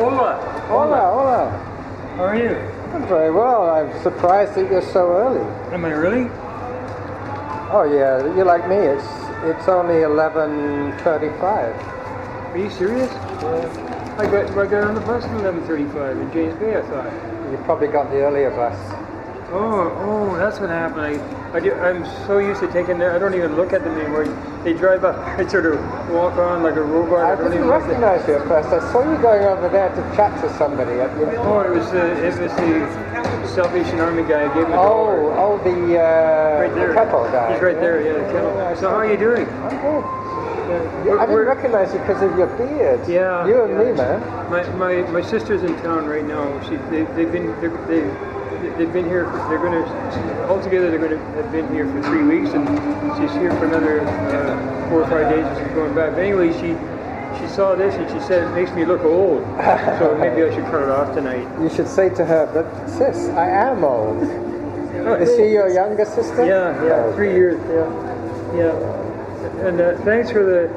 Hola. Hola. How are you? I'm very well. I'm surprised that you're so early. Am I really? Oh yeah, you're like me. It's only 11:35. Are you serious? Yeah. I got on the bus at 11:35 in James Bay, I thought. You probably got the earlier bus. Oh, that's what happened. I'm so used to taking I don't even look at them anymore. They drive up, I sort of walk on like a robot. I didn't recognize you at first. I saw you going over there to chat to somebody. Oh, it was the Salvation Army guy who gave me the dollar. The right there. The kettle guy. He's right there, yeah, the kettle. So how are you doing? I'm good. I didn't recognize you because of your beard. Yeah. You and me, man. My sister's in town right now. They've been here. They're going to have been here for 3 weeks, and she's here for another 4 or 5 days. She's going back. But anyway, she saw this and she said it makes me look old. So maybe I should cut it off tonight. You should say to her, but sis, I am old. Is she your younger sister? Yeah, 3 years. Yeah. And thanks for the.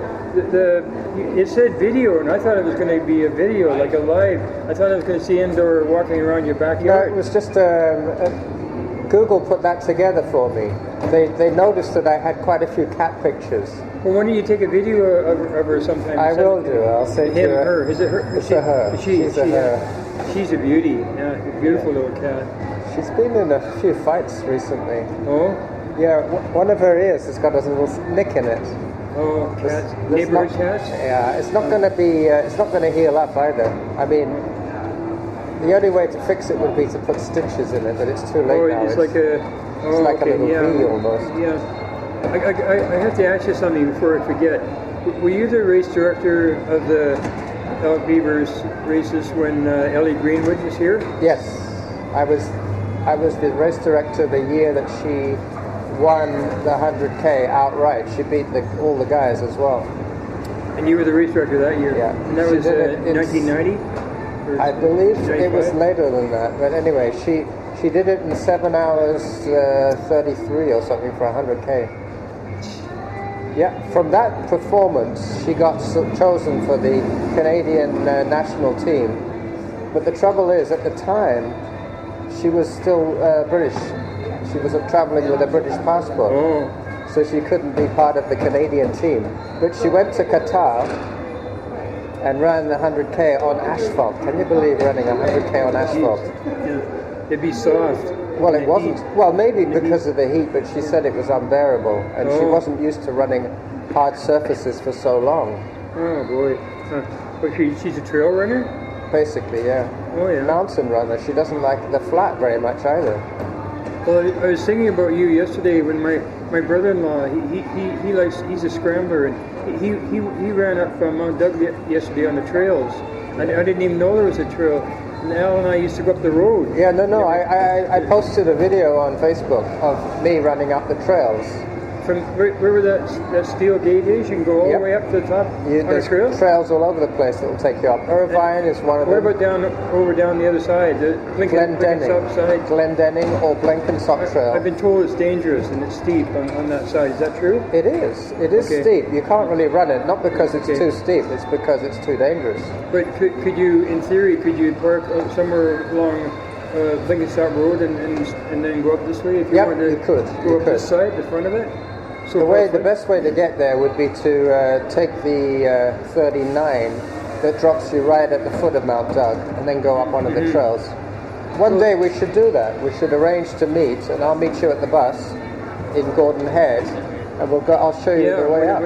It said video, and I thought it was going to be a video, like a live. I thought I was going to see indoor walking around your backyard. No, it was just Google put that together for me. They noticed that I had quite a few cat pictures. Well, why don't you take a video of her sometime? I will do. I'll say to her. Her. Is it her? It's a her. She's a her. She's a beauty. Yeah, a beautiful little cat. She's been in a few fights recently. Oh? Yeah, one of her ears has got a little nick in it. Oh, cats. Neighborhood cats? Yeah, it's not going to be. It's not going to heal up either. I mean, the only way to fix it would be to put stitches in it, but it's too late now. It's like a. It's like a little bee almost. Yeah. I have to ask you something before I forget. Were you the race director of the Elk Beavers races when Ellie Greenwood was here? Yes, I was the race director the year that she won the 100K outright. She beat all the guys as well. And you were the race director that year? Yeah. And that was 1990? I believe it was later than that. But anyway, she did it in 7 hours 33 or something for 100K. Yeah, from that performance, she got chosen for the Canadian national team. But the trouble is, at the time, she was still British. She was traveling with a British passport. Oh. So she couldn't be part of the Canadian team. But she went to Qatar and ran the 100K on asphalt. Can you believe running 100K on asphalt? Yeah. It'd be soft. Well, it wasn't. Well, maybe because of the heat, but she said it was unbearable, and she wasn't used to running hard surfaces for so long. Oh boy! But she's a trail runner. Basically, yeah. Oh yeah. Mountain runner. She doesn't like the flat very much either. Well, I was thinking about you yesterday when my brother-in-law he's a scrambler, and he ran up Mount Doug yesterday on the trails. I didn't even know there was a trail. And Al and I used to go up the road. Yeah, no. I posted a video on Facebook of me running up the trails. From where that steel gate is, you can go all the way up to the top on the trails? Trails all over the place that will take you up. Irvine is one of them. What about over down the other side? The Blenkinsop side? Glendenning or Blenkinsop Trail. I've been told it's dangerous and it's steep on that side. Is that true? It is. It is steep. You can't really run it, not because it's too steep, it's because it's too dangerous. But could you, in theory, park somewhere along Blenkinsop Road and then go up this way if you wanted to go up this side, the front of it? So the best way to get there would be to take the 39 that drops you right at the foot of Mount Doug, and then go up one of the trails. One day we should do that. We should arrange to meet, and I'll meet you at the bus in Gordon Head, and we'll go. I'll show you the way up.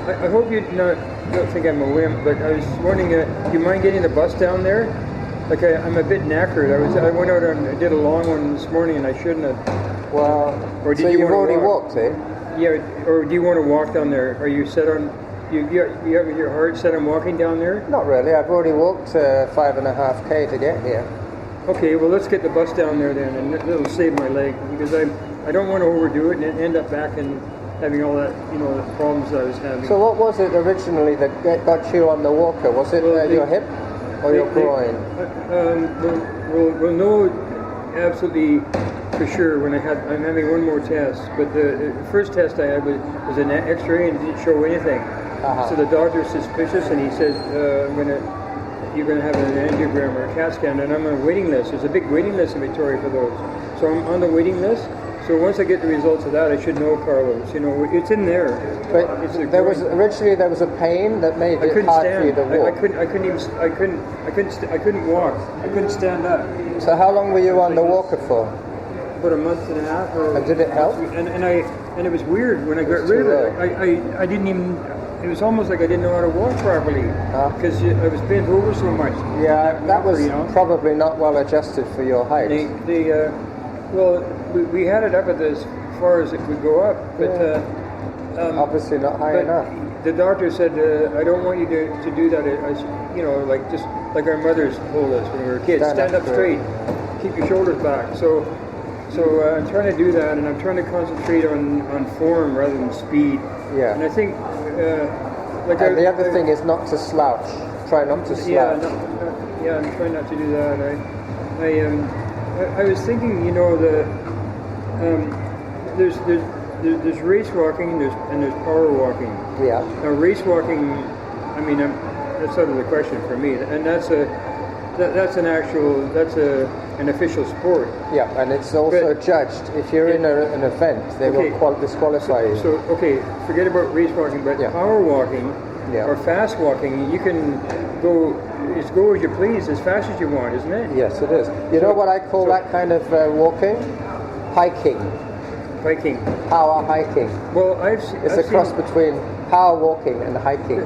I hope you don't think I'm a wimp, but I was wondering, do you mind getting the bus down there? Like I'm a bit knackered. I went out and I did a long one this morning, and I shouldn't have. Well, so you've already walked, eh? Yeah, or do you want to walk down there? Are you set on? You have your heart set on walking down there? Not really. I've already walked 5.5K to get here. Okay, well let's get the bus down there then, and it'll save my leg because I don't want to overdo it and end up back and having all that the problems I was having. So what was it originally that got you on the walker? Was it your hip? Or your groin? We'll know absolutely for sure when I'm having one more test. But the first test I had was an X-ray and it didn't show anything. So the doctor's suspicious, and he says, you're gonna have an angiogram or a CAT scan, and I'm on a waiting list. There's a big waiting list in Victoria for those. So I'm on the waiting list. So once I get the results of that, I should know, Carlos. You know, it's in there. But there was a pain that made it hard for you to walk. I couldn't walk. I couldn't stand up. So how long were you on the walker for? About a month and a half. And did it help? And it was weird when I got rid of it. I didn't even. It was almost like I didn't know how to walk properly because I was bent over so much. Yeah, that was probably not well adjusted for your height. We had it up at as far as it would go up, but obviously not high enough. The doctor said, "I don't want you to do that. Like just like our mothers told us when we were kids, stand up straight, keep your shoulders back." So I'm trying to do that, and I'm trying to concentrate on form rather than speed. Yeah. And I think, and the other thing is not to slouch. Try not to slouch. I'm trying not to do that. I was thinking, there's race walking and there's power walking. Yeah. Now race walking, I mean, that's out of the question for me, and that's an official sport. Yeah, and it's also judged. If you're in an event, they will disqualify you. So forget about race walking, but power walking or fast walking, you can go as you please, as fast as you want, isn't it? Yes, it is. You know what I call that kind of walking? Hiking. Hiking. Power hiking. Well, it's a cross between power walking and hiking.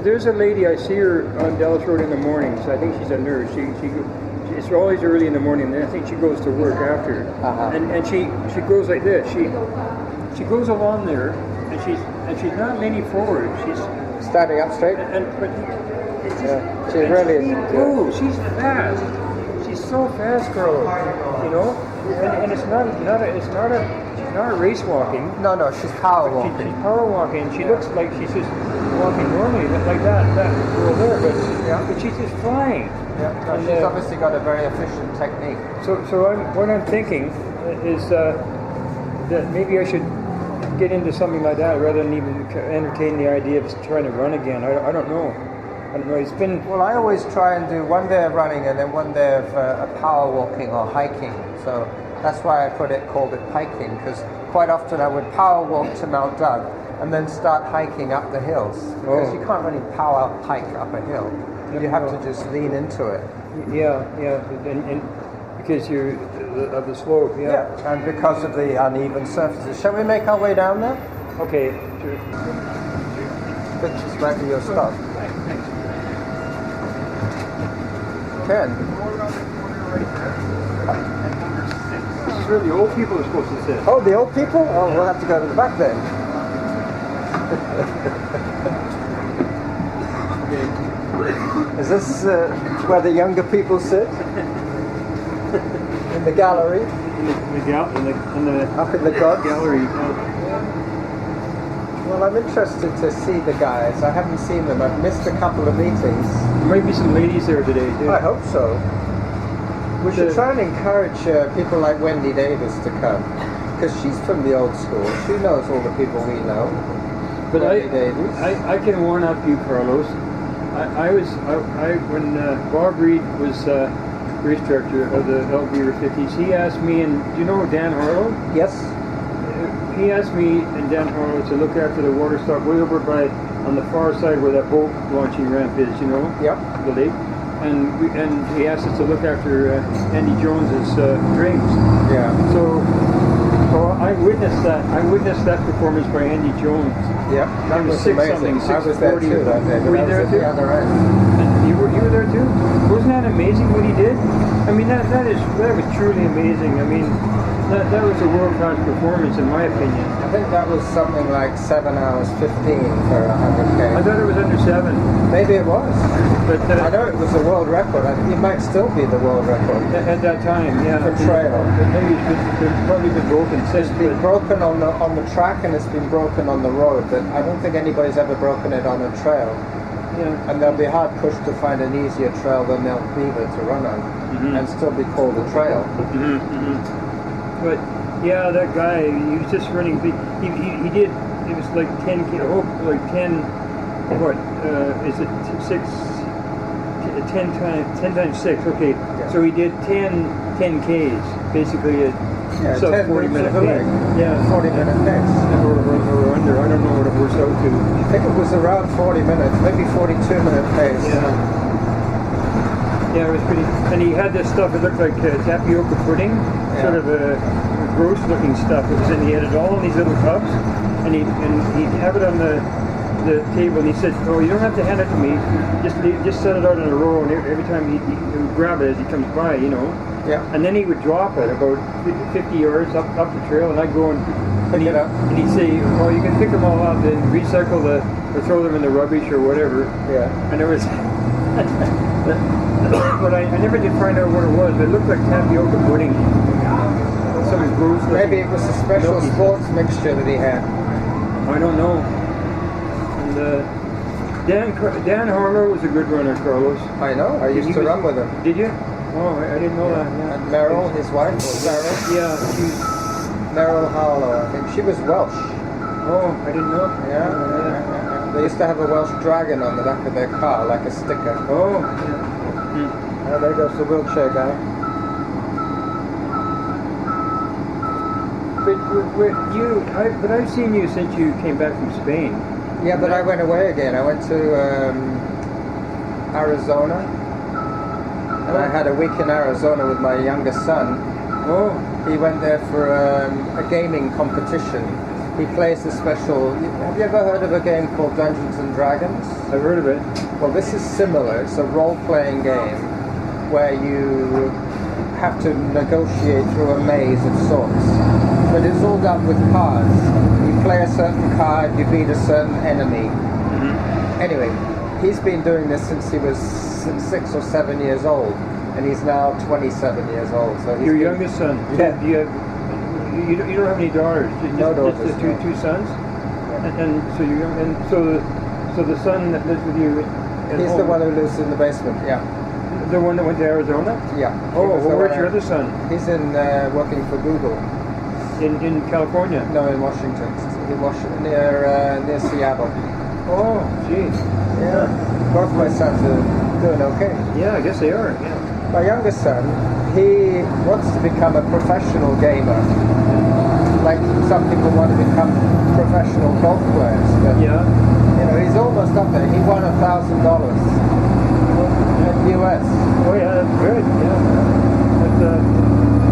There's a lady, I see her on Dallas Road in the mornings. I think she's a nurse. It's always early in the morning, and I think she goes to work after. And she goes like this. She goes along there, and she's not leaning forward. She's standing up straight. But it's just, she really is. She's fast. She's so fast, girl. You know, and it's not a race walking. No, she's power walking. She's power walking. She looks like she's just walking normally, like that girl there, but she's just flying. Yeah, no, she's obviously got a very efficient technique. So what I'm thinking is that maybe I should get into something like that rather than even entertain the idea of trying to run again. I don't know. It's been... Well, I always try and do one day of running and then one day of power walking or hiking. So that's why I called it hiking, because quite often I would power walk to Mount Doug and then start hiking up the hills. Because you can't really power hike up a hill. You have to just lean into it. Yeah, and because you're of the slope, and because of the uneven surfaces. Shall we make our way down there? Okay, sure. Pictures right to your stop. Ken. This is where the old people are supposed to sit. Oh, the old people? Oh, we'll have to go to the back then. Is this where the younger people sit? In the gallery? Up in the gods? Gallery. Well, I'm interested to see the guys. I haven't seen them. I've missed a couple of meetings. There might be some ladies there today, too. I hope so. We should try and encourage people like Wendy Davis to come, because she's from the old school. She knows all the people we know. But I can warn up you, Carlos. When Bob Reed was race director of the LB 50s, he asked me, and do you know Dan Harlow? Yes. He asked me and Dan Harlow to look after the water stock way over by on the far side where that boat launching ramp is, you know? Yep. The lake. And he asked us to look after Andy Jones's drinks. Yeah. So I witnessed that. I witnessed that performance by Andy Jones. Yep. That was amazing. I was there too that day. Were you there too? The other end. And you were there too? Wasn't that amazing what he did? I mean, that was truly amazing. I mean, that was a world-class performance in my opinion. I think that was something like 7 hours 15 for 100k. I thought it was under 7. Maybe it was. But I know it was a world record. It might still be the world record. At that time, yeah. For trail. Maybe it's probably been broken since. It's been broken on the track and it's been broken on the road, but I don't think anybody's ever broken it on a trail. Yeah. And they'll be hard pushed to find an easier trail than Mount Beaver to run on and still be called a trail. But yeah, that guy, he was just running. He did. It was like 10 what is it? 10 times 6. Okay, Yeah. so he did 10 Ks, basically a 10 40-minute minutes of the leg. pace. Yeah, 40-minute pace. or under. I don't know what it works out to. I think it was around 40 minutes, maybe 42-minute pace. Yeah, it was pretty. And he had this stuff. It looked like tapioca pudding, sort of a gross-looking stuff. It was he had it all in these little cups, and he'd have it on the table, and he said, "Oh, you don't have to hand it to me. Just set it out in a row, and every time he would grab it as he comes by, you know." Yeah. And then he would drop it about 50 yards up the trail, and I'd go and Pick it up. And he'd say, "Oh, you can pick them all up, then recycle or throw them in the rubbish or whatever." Yeah. And there was, but I never did find out what it was. But it looked like tapioca pudding. Some gross. Maybe it was a special milky sports mixture that he had. I don't know. And Dan Harlow was a good runner, Carlos. I know. I used to run with him. Did you? Oh, I didn't know that. Yeah. And Meryl, his wife, was Meryl. Yeah, Meryl Harlow, I think. She was Welsh. oh, I didn't know. Yeah. They used to have a Welsh dragon on the back of their car, like a sticker. Oh, yeah. Oh, there goes the wheelchair guy. But I've seen you since you came back from Spain. Yeah, but I went away again. I went to Arizona. And I had a week in Arizona with my youngest son. Oh, He went there for a gaming competition. He plays a special... Have you ever heard of a game called Dungeons and Dragons? I've heard of it. Well, this is similar. It's a role-playing game where you have to negotiate through a maze of sorts. But it's all done with cards. You play a certain card, you beat a certain enemy. Mm-hmm. Anyway, he's been doing this since he was 6 or 7 years old, and he's now 27 years old. So he's Your youngest son. Yeah. You don't have any daughters. No daughters, Just no. two sons. And so you so the son that lives with you. At He's home, the one who lives in the basement. Yeah. The one that went to Arizona. Yeah. Oh, He was the where's one- your other son? He's in working for Google. In California. No, in Washington. Near Seattle. Oh, gee. Yeah. Both my sons are doing okay. Yeah, I guess they are. Yeah. My youngest son, he wants to become a professional gamer. Like some people want to become professional golf players. But, Yeah. you know, he's almost up there. He won $1,000 in US. Oh yeah, that's good. Yeah.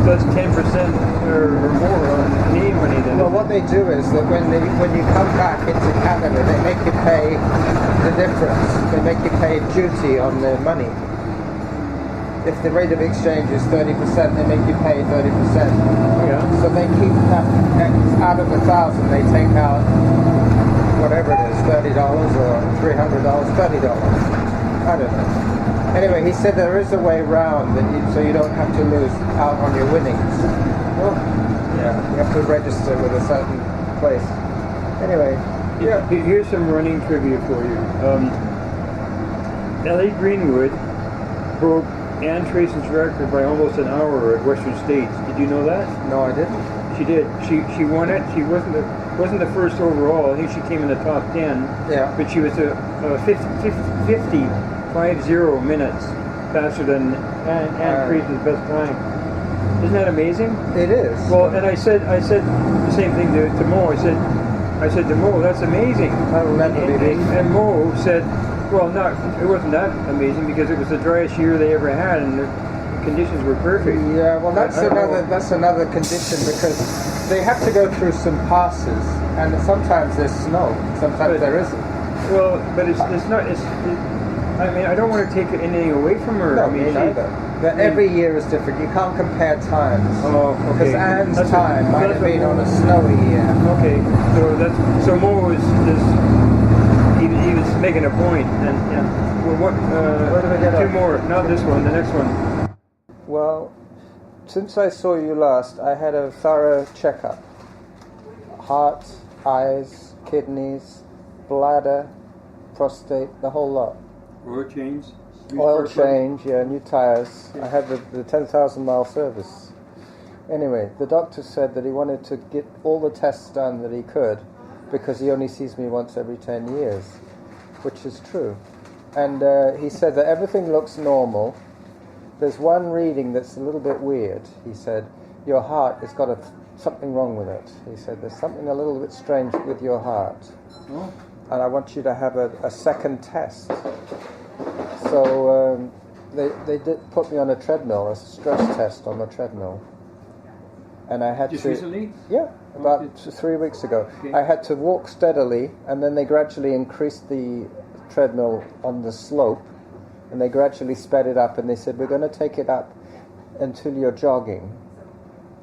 That's 10% or more on Canadian money then. Well, what they do is that when you come back into Canada, they make you pay the difference. They make you pay duty on the money. If the rate of exchange is 30%, they make you pay 30%. Yeah. So they keep that out of 1,000. They take out whatever it is, $30 or $300, $30. I don't know. Anyway, he said there is a way round so you don't have to lose out on your winnings. Oh. Yeah, you have to register with a certain place. Anyway, yeah. Here's some running trivia for you. Ellie Greenwood broke Ann Tracy's record by almost an hour at Western States. Did you know that? No, I didn't. She did. She won it. She wasn't the first overall. I think she came in the top 10. Yeah. But she was a 50 minutes faster than Ann Tracy's best time. Isn't that amazing? It is. Well, and I said the same thing to Mo. I said to Mo, that's amazing. That'll never be beaten. And Mo said, well, it wasn't that amazing because it was the driest year they ever had, and the conditions were perfect. Yeah, well, I don't know. that's another condition because they have to go through some passes, and sometimes there's snow, sometimes there isn't. Well, but it's not. I mean, I don't want to take anything away from her. No, I mean, me neither. But every year is different. You can't compare times. Oh, okay. Because Anne's That's time might have been Mo- on a snowy year. Okay, so Mo was he was making a point, and yeah. Well, Where do we get two up? more, not this one, the next one. Well, since I saw you last, I had a thorough checkup. Heart, eyes, kidneys, bladder, prostate, the whole lot. Oil change. Oil change, yeah, new tires. I had the 10,000 mile service. Anyway, the doctor said that he wanted to get all the tests done that he could because he only sees me once every 10 years. which is true. And he said that everything looks normal. There's one reading that's a little bit weird. He said, your heart has got something wrong with it. He said, there's something a little bit strange with your heart. Oh. And I want you to have a second test. So they did put me on a treadmill, a stress test on the treadmill. And I had Just recently? Yeah, about 3 weeks ago. Okay. I had to walk steadily, and then they gradually increased the treadmill on the slope, and they gradually sped it up, and they said, we're going to take it up until you're jogging,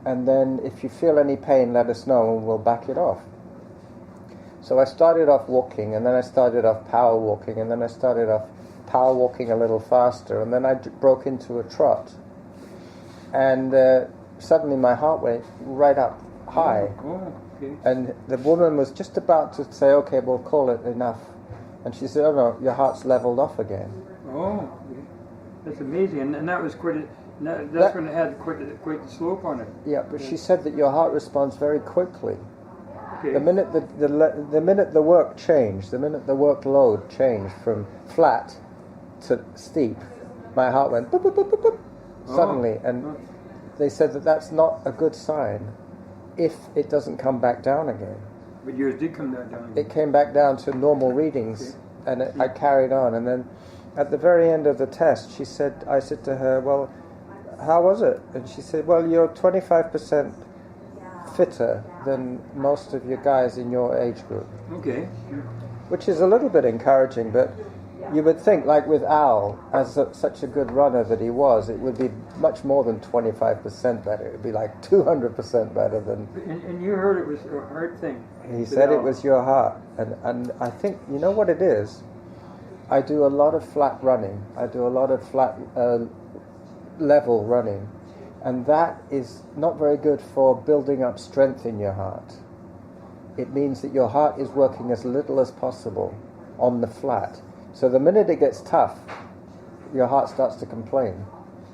and then if you feel any pain, let us know, and we'll back it off. So I started off walking, and then I started off power walking, and then I started off power walking a little faster, and then I broke into a trot. And suddenly my heart went right up high. Oh, okay. And the woman was just about to say, okay, we'll call it enough. And she said, oh no, your heart's leveled off again. Oh, okay. That's amazing. And that was quite that's when it had quite the slope on it. Yeah, but she said that your heart responds very quickly. Okay. The minute the minute the work changed, the minute the workload changed from flat to steep, my heart went boop, boop, boop, boop, boop, suddenly. And they said that that's not a good sign if it doesn't come back down again. But yours did come down again. It came back down to normal readings, and I carried on. And then at the very end of the test, I said to her, well, how was it? And she said, well, you're 25% fitter than most of your guys in your age group. Okay. Which is a little bit encouraging, but you would think, like with Al, as such a good runner that he was, it would be much more than 25% better. It would be like 200% better than... And you heard it was a heart thing. He said it was your heart. And I think, you know what it is? I do a lot of flat running. I do a lot of flat level running. And that is not very good for building up strength in your heart. It means that your heart is working as little as possible on the flat. So the minute it gets tough, your heart starts to complain.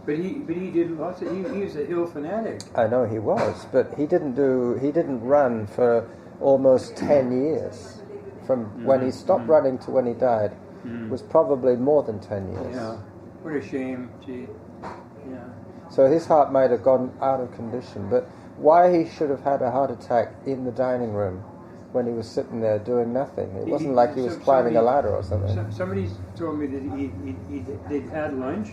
But he did lots of. He was a hill fanatic. I know he was, but he didn't run for almost 10 years. From when he stopped running to when he died was probably more than 10 years. Yeah. What a shame. Gee. Yeah. So his heart might have gone out of condition, but why he should have had a heart attack in the dining room when he was sitting there doing nothing. It wasn't like he was climbing a ladder or something. Somebody told me that they'd had lunch,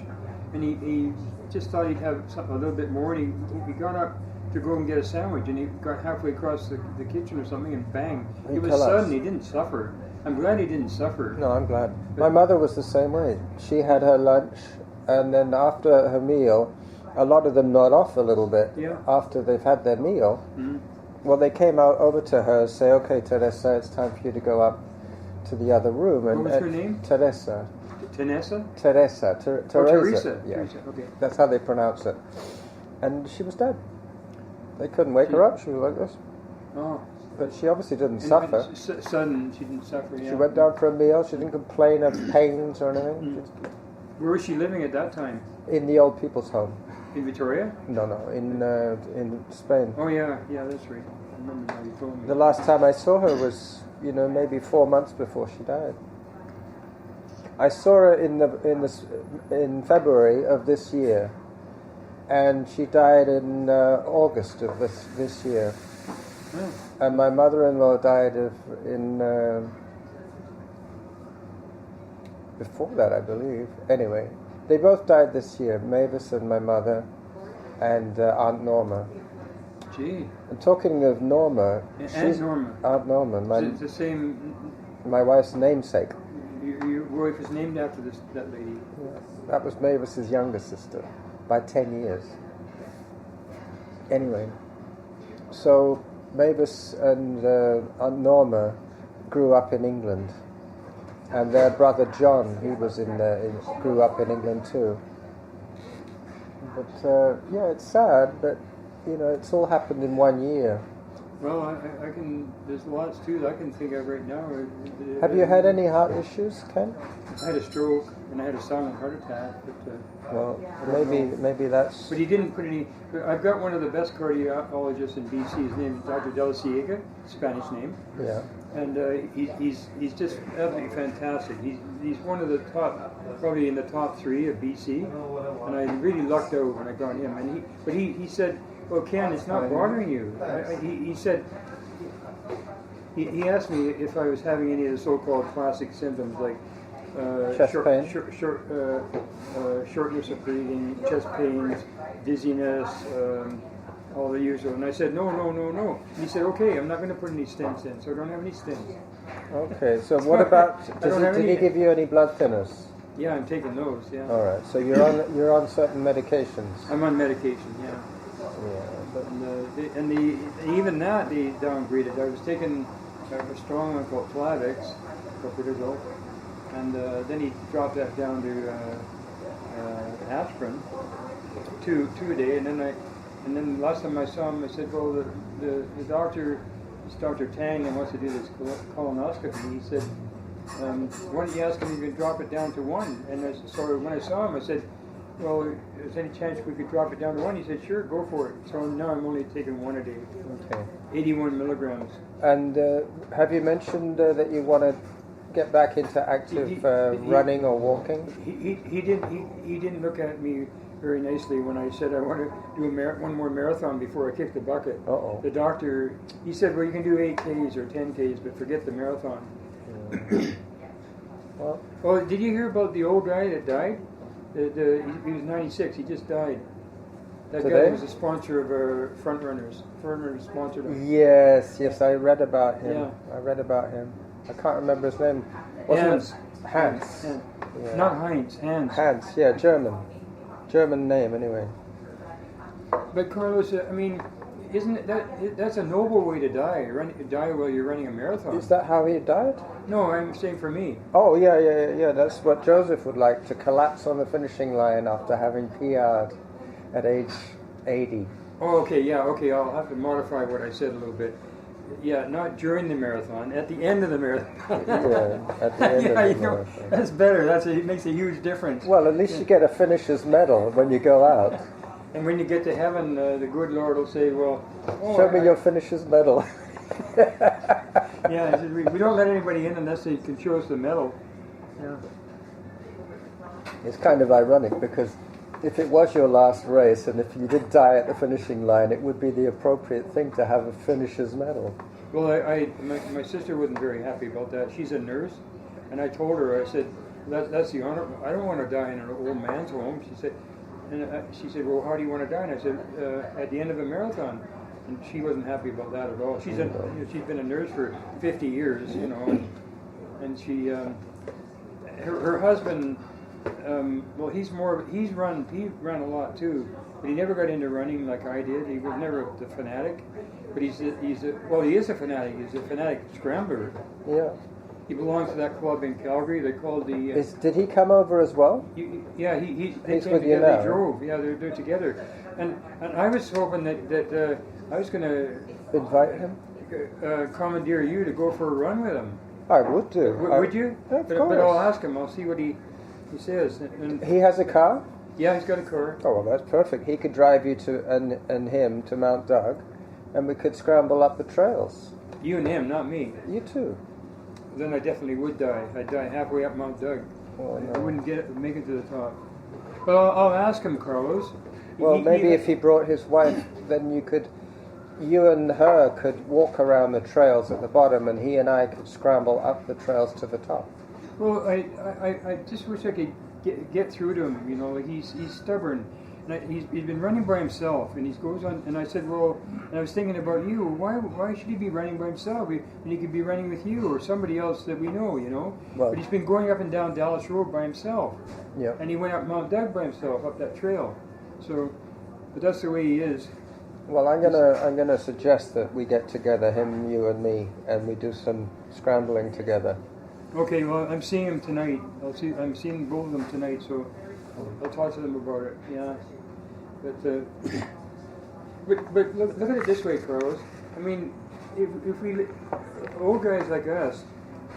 and he just thought he'd have a little bit more, and he got up to go and get a sandwich, and he got halfway across the kitchen or something, and bang. It was sudden. He didn't suffer. I'm glad he didn't suffer. No, I'm glad. My mother was the same way. She had her lunch, and then after her meal, a lot of them nod off a little bit after they've had their meal. Mm-hmm. Well, they came out over to her and say, okay, Teresa, it's time for you to go up to the other room. And, what was her name? Teresa. Teresa? Teresa. Teresa. Yeah. Teresa. Okay. That's how they pronounce it. And she was dead. They couldn't wake her up. She was like this. Oh. But she obviously didn't suffer. Sudden, she didn't suffer, yeah. She went down for a meal. She didn't complain of pains or anything. Where was she living at that time? In the old people's home. In Victoria? No, in Spain. Oh yeah, that's right. I remember now, you told me. The last time I saw her was, maybe 4 months before she died. I saw her in February of this year, and she died in August of this year. Oh. And my mother-in-law died before that, I believe. Anyway. They both died this year, Mavis and my mother, and Aunt Norma. Gee. And talking of Norma, Aunt Norma. Aunt Norma, it's the same. My wife's namesake. Your wife is named after that lady. Yes. That was Mavis's younger sister by 10 years. Anyway, so Mavis and Aunt Norma grew up in England. And their brother John, he was grew up in England too. But it's sad, but it's all happened in 1 year. Well, I can. There's lots too that I can think of right now. Have you had any heart issues, Ken? I had a stroke and I had a silent heart attack. But, Well, maybe that's. But he didn't put any. I've got one of the best cardiologists in BC. His name is Dr. De La Ciega, Spanish name. Yeah. And he's just absolutely fantastic. He's one of the top, probably in the top 3 of BC. And I really lucked out when I got him. And he said, "Well, Ken, it's not bothering you." He said. He asked me if I was having any of the so-called classic symptoms like chest pain, shortness of breathing, chest pains, dizziness, all the usual. And I said, no. And he said, okay, I'm not going to put any stents in, so I don't have any stents. Okay, so what about, did he give you any blood thinners? Yeah, I'm taking those, yeah. All right, so you're on certain medications. I'm on medication, yeah. And even that they downgraded. I was taking a strong one called Plavix a couple of years ago, and then he dropped that down to aspirin, two a day, and then last time I saw him, I said, well, the doctor, it's Dr. Tang, and wants to do this colonoscopy. He said, why don't you ask him if you can drop it down to 1? And so when I saw him, I said, well, is there any chance we could drop it down to 1? He said, sure, go for it. So now I'm only taking 1 a day. Okay. 81 milligrams. And have you mentioned that you want to get back into active running or walking? He didn't look at me very nicely when I said I want to do one more marathon before I kick the bucket. Uh-oh. The doctor, he said, well, you can do 8Ks or 10Ks, but forget the marathon. Yeah. Well, did you hear about the old guy that died? He was 96. He just died. That Today? guy was a sponsor of Front Runners. Front Runners sponsored him. Yes, I read about him. Yeah. I read about him. I can't remember his name. Hans. Hans. Yeah. Not Heinz. Hans. Hans. Yeah, German name anyway. But Carlos, I mean, isn't that's a noble way to die? Die while you're running a marathon. Is that how he died? No, I'm saying for me. Oh yeah. That's what Joseph would like, to collapse on the finishing line after having PR'd at age 80. Oh, okay, yeah, okay. I'll have to modify what I said a little bit. Yeah, not during the marathon, at the end of the marathon. Yeah, at the end of the marathon. That's better. It makes a huge difference. Well, at least you get a finisher's medal when you go out. And when you get to heaven, the good Lord will say, well, show me your finisher's medal. Yeah, he says, we don't let anybody in unless they can show us the medal. Yeah. It's kind of ironic because if it was your last race and if you did die at the finishing line, it would be the appropriate thing to have a finisher's medal. Well, my sister wasn't very happy about that. She's a nurse, and I told her, I said, that's the honor. I don't want to die in an old man's home. She said, well, how do you want to die? And I said, at the end of a marathon. And she wasn't happy about that at all. She's been a nurse for 50 years, and she, her husband, well, he ran a lot too, but he never got into running like I did. He was never the fanatic, but he is a fanatic. He's a fanatic scrambler. Yeah. He belongs to that club in Calgary. They called the. Did he come over as well? Yeah, they He's came with you together. now. They drove. Yeah, they're together, and I was hoping that I was going to invite him, commandeer you to go for a run with him. I would do. Would you? Of course. But I'll ask him. I'll see what he says. And he has a car? Yeah, he's got a car. Oh, well, that's perfect. He could drive you and him to Mount Doug, and we could scramble up the trails. You and him, not me. You too. Then I definitely would die. I'd die halfway up Mount Doug. Oh, no. I wouldn't make it to the top. But I'll ask him, Carlos. Well, maybe if he brought his wife, then you and her could walk around the trails at the bottom, and he and I could scramble up the trails to the top. Well, I just wish I could get through to him. He's stubborn. And he's been running by himself, and he goes on. And I said, well, and I was thinking about you. Why should he be running by himself? When he could be running with you or somebody else that we know, Well, but he's been going up and down Dallas Road by himself. Yeah. And he went up Mount Doug by himself up that trail. So, but that's the way he is. Well, I'm gonna suggest that we get together, him, you, and me, and we do some scrambling together. Okay. Well, I'm seeing him tonight. I'm seeing both of them tonight. So I'll talk to them about it. Yeah. But look at it this way, Carlos. I mean, if we old guys like us,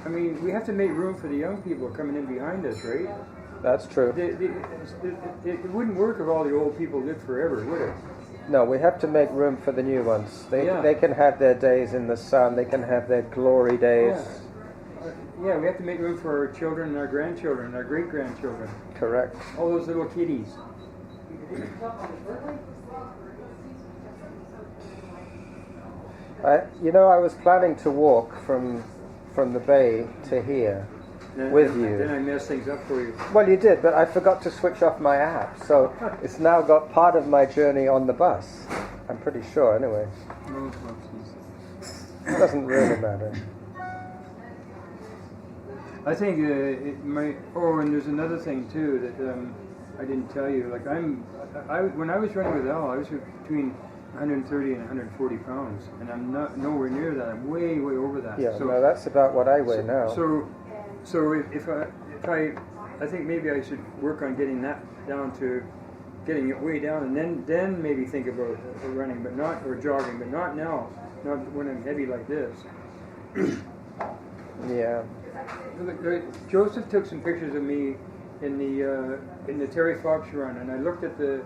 I mean, we have to make room for the young people coming in behind us, right? That's true. It wouldn't work if all the old people lived forever, would it? No, we have to make room for the new ones. They can have their days in the sun. They can have their glory days. Yeah, we have to make room for our children and our grandchildren and our great-grandchildren. Correct. All those little kiddies. I was planning to walk from the bay to here with you. Then I messed things up for you. Well, you did, but I forgot to switch off my app, so it's now got part of my journey on the bus. I'm pretty sure, anyway. Oh, It doesn't really matter. I think and there's another thing too that I didn't tell you. Like when I was running with Al, I was between 130 and 140 pounds, and I'm not nowhere near that. I'm way over that. Yeah, no, that's about what I weigh now. So if I think maybe I should work on getting that down to getting it way down, and then maybe think about running, but not or jogging, but not now. Not when I'm heavy like this. Yeah. Joseph took some pictures of me in the Terry Fox run, and I looked at that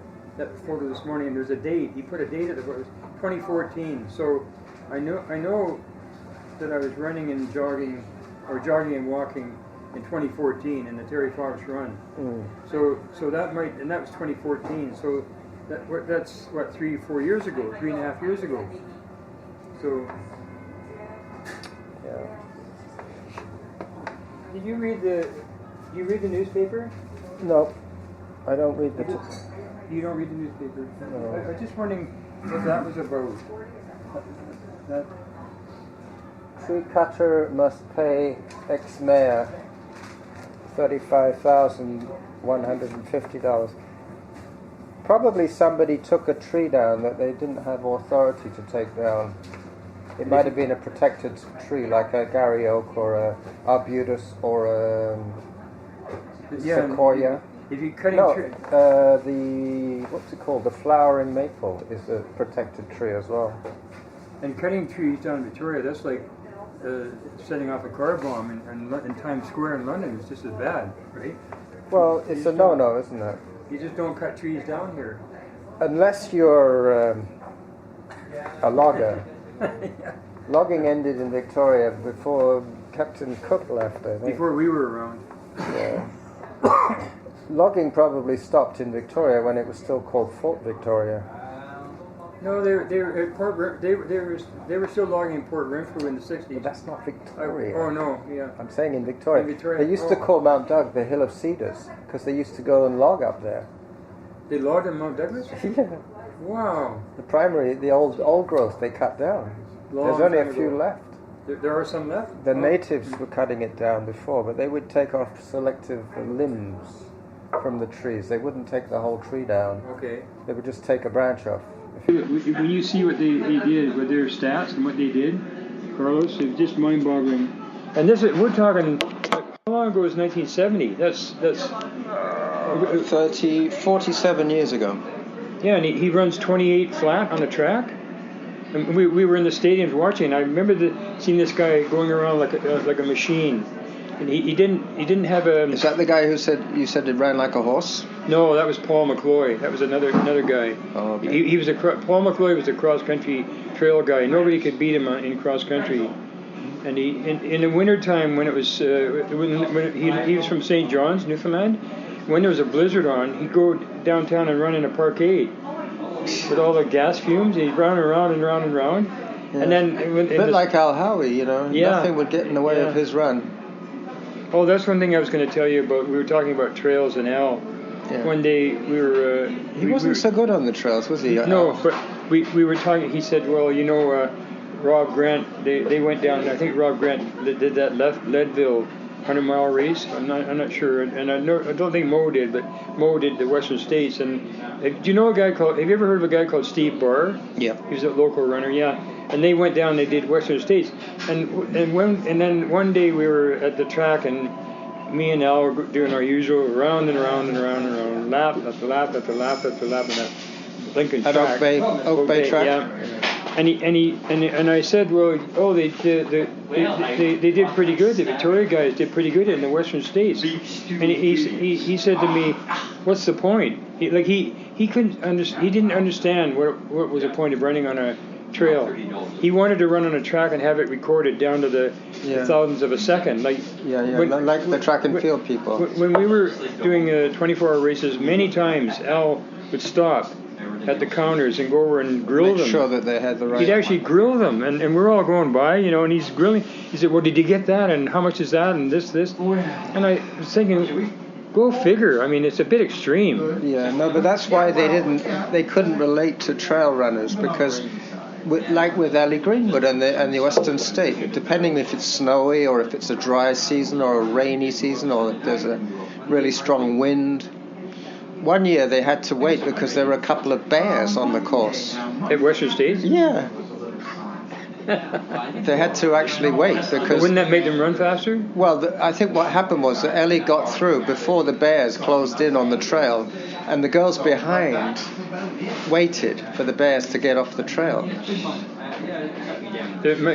photo this morning, and there's a date. He put a date at the photo. It was 2014. So I know that I was running and jogging and walking in 2014 in the Terry Fox run. So that might, and that was 2014. So that's what 3-4 years ago, 3.5 years ago. So Yeah. Did you read the newspaper? No, I don't read the. You don't read the newspaper? No. I was just wondering what that was about. That Tree cutter must pay ex-mayor $35,150. Probably somebody took a tree down that they didn't have authority to take down. It might have been a protected tree like a Gary oak or a arbutus or a sequoia. If you cutting the what's it called? The flowering maple is a protected tree as well. And cutting trees down in Victoria, that's like setting off a car bomb in Times Square in London. It's just as bad, right? Well, it's a no-no, isn't it? You just don't cut trees down here. Unless you're a logger. Yeah. Logging ended in Victoria before Captain Cook left, I think. Before we were around. Yeah. Logging probably stopped in Victoria when it was still called Fort Victoria. No, they were at Port. They were still logging in Port Renfrew in the 60s. But that's not Victoria. Oh no, yeah. I'm saying in Victoria. In Victoria. They used to call Mount Doug the Hill of Cedars because they used to go and log up there. They logged in Mount Douglas? Yeah. Wow. The old growth they cut down. There's only a few left. There are some left? The natives were cutting it down before, but they would take off selective limbs from the trees. They wouldn't take the whole tree down. Okay. They would just take a branch off. When you see what they did with their stats and what they did, Carlos, it's just mind-boggling. And we're talking, how long ago was 1970? That's 47 years ago. Yeah, and he runs 28 flat on the track. And we were in the stadiums watching. I remember seeing this guy going around like a machine, and he didn't have a. Is that the guy who you said it ran like a horse? No, that was Paul McCloy. That was another guy. Oh, okay. He was Paul McCloy was a cross country trail guy. Nobody could beat him in cross country. And in the wintertime when it was when he was from St. John's, Newfoundland. When there was a blizzard on, he'd go downtown and run in a parkade with all the gas fumes. He'd run around and round and round. Yeah. And then a bit like Al Howie, nothing would get in the way of his run. Oh, that's one thing I was going to tell you about. We were talking about trails and Al. Yeah. One day we were. He wasn't so good on the trails, was he? No, but we were talking. He said, "Well, Rob Grant. They went down. I think Rob Grant did that Leadville 100-mile race. I'm not sure, and I don't think Mo did, but Mo did the Western States. And do you know a guy called? Have you ever heard of a guy called Steve Barr? Yeah. He was a local runner. Yeah. And they went down. They did Western States, and then one day we were at the track, and me and Al were doing our usual round and round and round and round, lap after lap after lap after lap, and that Lincoln at track. Oak Bay track. Yeah. And I said, well, oh, they did pretty good. The Victoria guys did pretty good in the Western States. And he said to me, what's the point? He didn't understand what was the point of running on a trail. He wanted to run on a track and have it recorded down to the thousandths of a second. Like the track and field people. When we were doing 24-hour races, many times Al would stop at the counters and go over and grill them. Make sure that they had the right. He'd actually grill them, and we're all going by, and he's grilling. He said, well, did you get that, and how much is that, and this? And I was thinking, go figure. I mean, it's a bit extreme. Yeah, no, but that's why they couldn't relate to trail runners, because like with Ellie Greenwood and the Western State, depending if it's snowy or if it's a dry season or a rainy season or if there's a really strong wind. One year they had to wait because there were a couple of bears on the course. At Western States? Yeah. They had to actually wait because... Wouldn't that make them run faster? Well, I think what happened was that Ellie got through before the bears closed in on the trail, and the girls behind waited for the bears to get off the trail.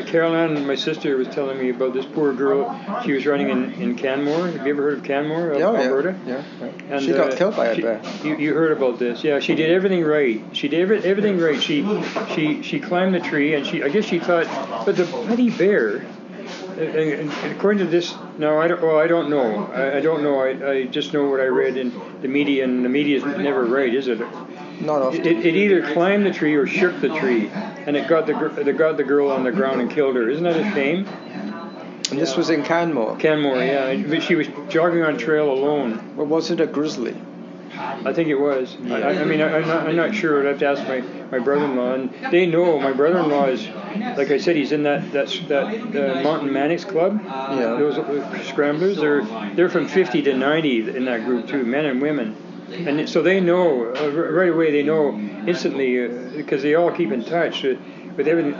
Caroline, my sister, was telling me about this poor girl. She was running in Canmore. Have you ever heard of Canmore, Alberta? Yeah. And she got killed by a bear. You heard about this? Yeah, she did everything right. She did everything right. She climbed the tree, and I guess she thought, but the bloody bear. And according to this, no, I don't know. I don't know. I just know what I read in the media, and the media is never right, is it? Not often. It either climbed the tree or shook the tree, and it got the girl on the ground and killed her. Isn't that a shame? And this was in Canmore. Canmore, yeah. She was jogging on trail alone. Well, was it a grizzly? I think it was. I mean, I'm not sure. I'd have to ask my brother-in-law. And they know my brother-in-law is, like I said, he's in that Mountain Mannix Club. Yeah. Those scramblers. They're from 50 to 90 in that group too, men and women. And so they know right away. They know instantly because they all keep in touch with everything.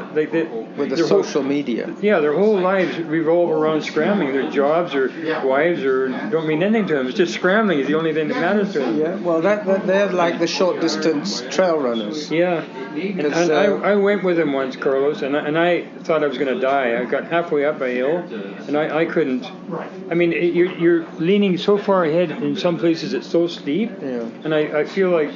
With the social media. Yeah, their whole lives revolve around scrambling. Their jobs or wives don't mean anything to them. It's just scrambling is the only thing that matters to them. Yeah, well, they're like the short distance trail runners. Yeah, and I went with them once, Carlos, and I thought I was going to die. I got halfway up a hill, and I couldn't. I mean, you're leaning so far ahead in some places it's so steep, and I feel like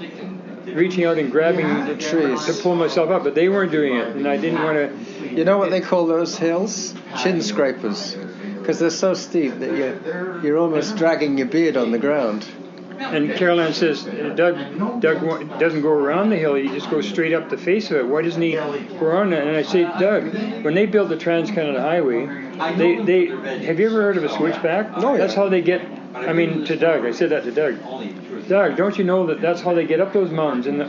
reaching out and grabbing the trees to pull myself up, but they weren't doing it, and I didn't want to. You know what they call those hills? Chin scrapers, because they're so steep that you're almost dragging your beard on the ground. And Caroline says, Doug doesn't go around the hill, he just goes straight up the face of it. Why doesn't he go around it? And I say, Doug, when they built the Trans-Canada Highway, they have you ever heard of a switchback? Oh, yeah. That's how they get, to Doug, I said that to Doug. Doug, don't you know that's how they get up those mountains? And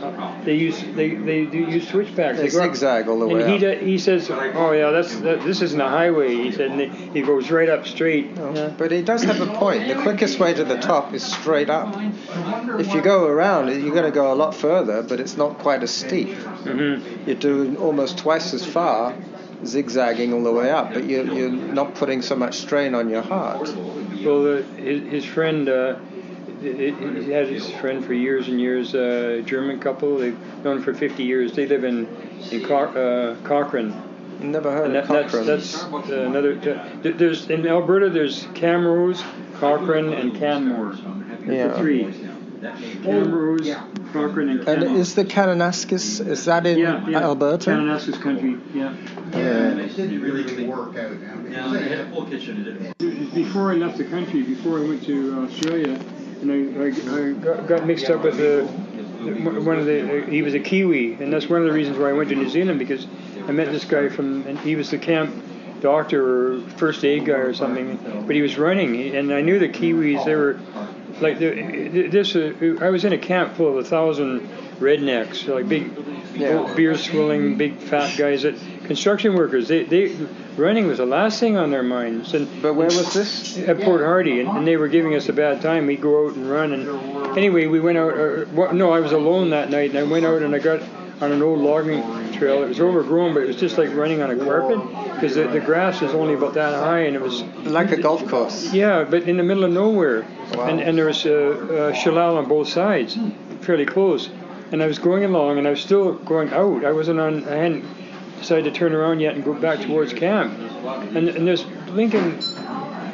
they do use switchbacks. They zigzag all the way up. He says, oh yeah, this isn't a highway. He said, and he goes right up straight. Oh, but he does have a point. The quickest way to the top is straight up. If you go around, you're going to go a lot further, but it's not quite as steep. Mm-hmm. You're doing almost twice as far, zigzagging all the way up, but you're not putting so much strain on your heart. Well, his friend. He had his friend for years and years, a German couple. They've known for 50 years. They live in Cochrane. Never heard of Cochrane. That's another. There's in Alberta. There's Camrose, Cochrane, and Canmore. The three. Camrose, Cochrane, and Canmore. And is the Kananaskis? Is that in Alberta? Kananaskis country. Yeah. It didn't really work out. No, they had a full kitchen. It didn't. Before I left the country, before I went to Australia. And I got mixed up with he was a Kiwi, and that's one of the reasons why I went to New Zealand, because I met this guy and he was the camp doctor or first aid guy or something, but he was running, and I knew the Kiwis, they were like this. I was in a camp full of 1,000 rednecks, like big, beer swilling, big fat guys that construction workers. They running was the last thing on their minds. But where was this? At Port Hardy, and they were giving us a bad time. We'd go out and run, and anyway, we went out. I was alone that night, and I went out and I got on an old logging trail. It was overgrown, but it was just like running on a carpet, because the grass was only about that high, and it was like a golf course. Yeah, but in the middle of nowhere. Wow. And there was shalal on both sides, fairly close. And I was going along, and I was still going out. I hadn't decided to turn around yet and go back towards camp. And this Lincoln,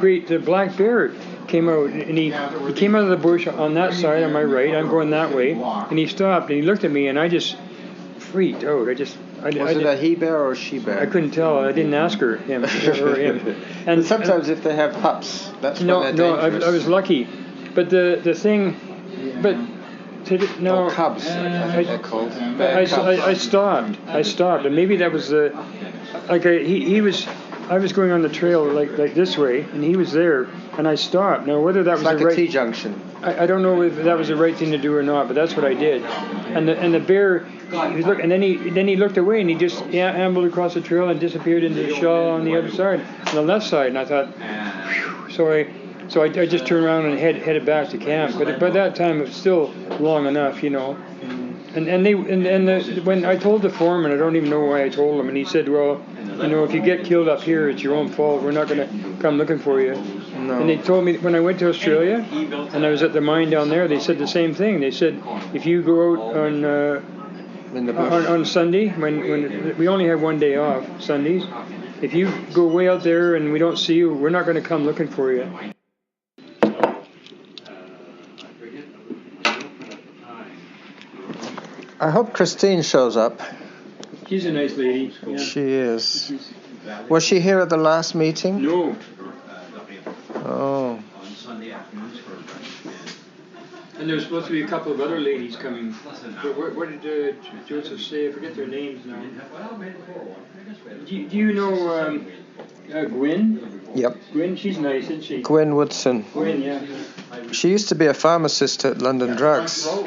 the black bear came out, and he came out of the bush on that side on my right. I'm going that way, and he stopped and he looked at me, and I just freaked out. Was it a he bear or she bear? I couldn't tell. I didn't ask her, him or him. And sometimes if they have pups, that's no, when they're dangerous. I was lucky, but the thing, but. No, cubs, I think they're called. I stopped, and maybe that was I was going on the trail like this way, and he was there, and I stopped. Now whether that was like the right T-junction. I don't know if that was the right thing to do or not, but that's what I did. And the bear, he looked, and then he looked away, and he just ambled across the trail and disappeared into the shawl on the other side, on the left side, and I thought, whew. So I just turned around and headed back to camp. But by that time, it was still long enough, you know. When I told the foreman, I don't even know why I told him, and he said, well, you know, if you get killed up here, it's your own fault. We're not going to come looking for you. No. And they told me when I went to Australia, and I was at the mine down there, they said the same thing. They said, if you go out on Sunday, when we only have one day off, Sundays, if you go way out there and we don't see you, we're not going to come looking for you. I hope Christine shows up. She's a nice lady. Yeah. She is. Was she here at the last meeting? No. Oh. And there's supposed to be a couple of other ladies coming. But what did Joseph say? I forget their names now. Do you know Gwyn? Yep. Gwyn, she's nice, isn't she? Gwyn Woodson. Gwyn, yeah. She used to be a pharmacist at London Drugs. Oh,